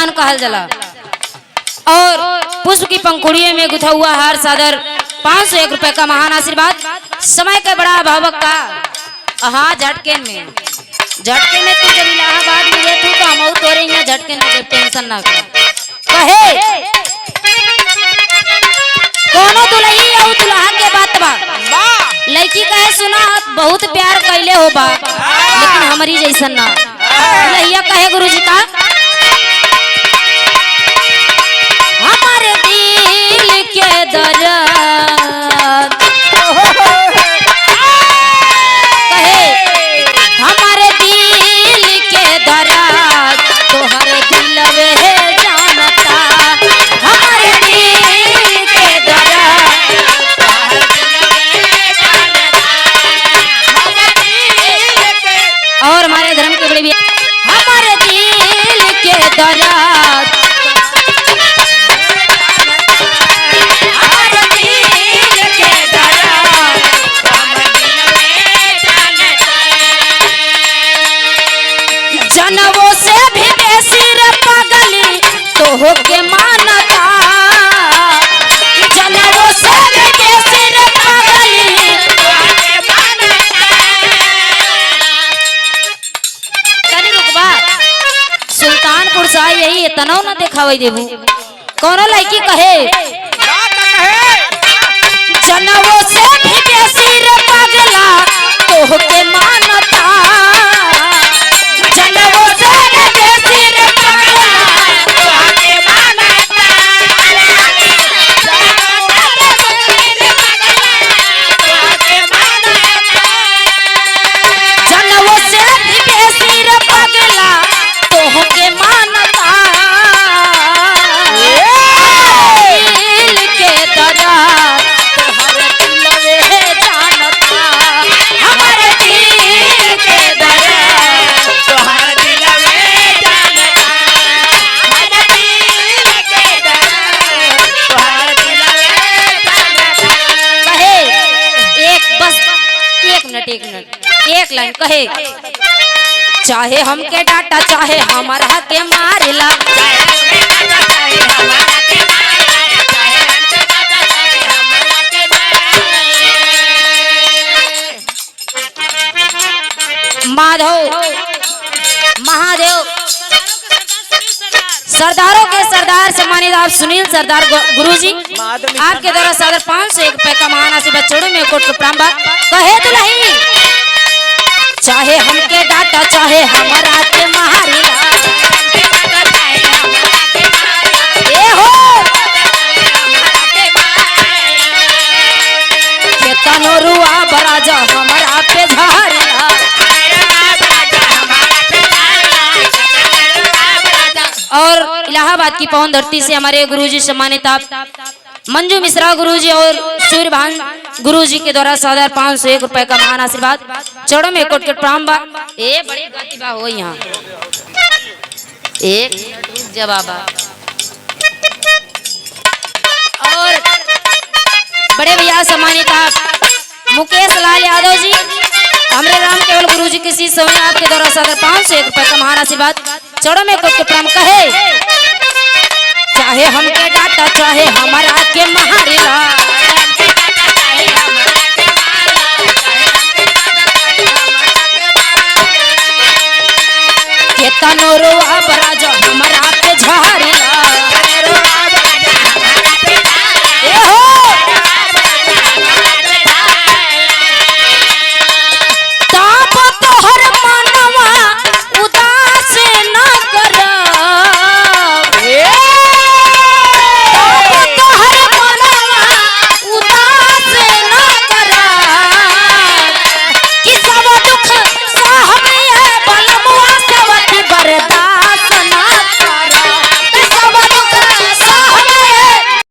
सुल्तान कहल जला। और पुष्प की पंखुड़ियों में गुथा हुआ हार सादर 501 रुपए का महान आशीर्वाद। समय का बड़ा अभावक का हाँ झटके में तू जब इलाहाबाद में गए तो हम तोरे यहाँ झटके में टेंशन ना कर कहे कोनो दुल्ही और दुल्हा के बात बा लड़की कहे सुना बहुत प्यार कैले हो बा लेकिन हमारी जैसन ना दुल्हिया कहे गुरुजी का हमारे दिल के दर्द कहे हमारे दिल के दर्द तोहर दिल में जानता हमारे दिल के दर्द और हमारे धर्म के बड़े भी हमारे दिल के दर्द जनवों से भी बेसी रे पागली तो होके मानता जनवों से भी बेसी रे पागली तनी रुकबा सुल्तानपुर से यही तनो न देखावे देबू कोनो लड़की कहे जनवों से भी बेसी रे पागला तो होके मानता एक लाइन कहे चाहे हमके डाटा चाहे हमारा के मारेला माधव महादेव सरदारों के सरदार सम्मानित आप सुनील सरदार गुरुजी आपके द्वारा सादर 501 रुपए का महान आशीर्वाद छोड़ो में कोट प्रणाम कहे तो नहीं चाहे हमके डाटा चाहे हमारा के मारेला ए हो केतनो रुआ बराजा हमारा पे झारेला और इलाहाबाद की पवन धरती से हमारे गुरुजी सम्मानित आप मंजू मिश्रा गुरुजी और सूर्यभान गुरुजी के द्वारा सादर 501 रुपए का महान आशीर्वाद चौड़ों में कोट के प्रणाम बा ए बड़ी गति हो यहाँ एक जवाब और बड़े भैया सम्मानित आप मुकेश लाल यादव जी हमरे राम केवल गुरुजी के शीश समय आपके द्वारा सादर 501 रुपए का महान आशीर्वाद चौड़ों में कोट के प्रणाम कहे चाहे हमके डाटा चाहे हमारा के मारेला केतनो रुआ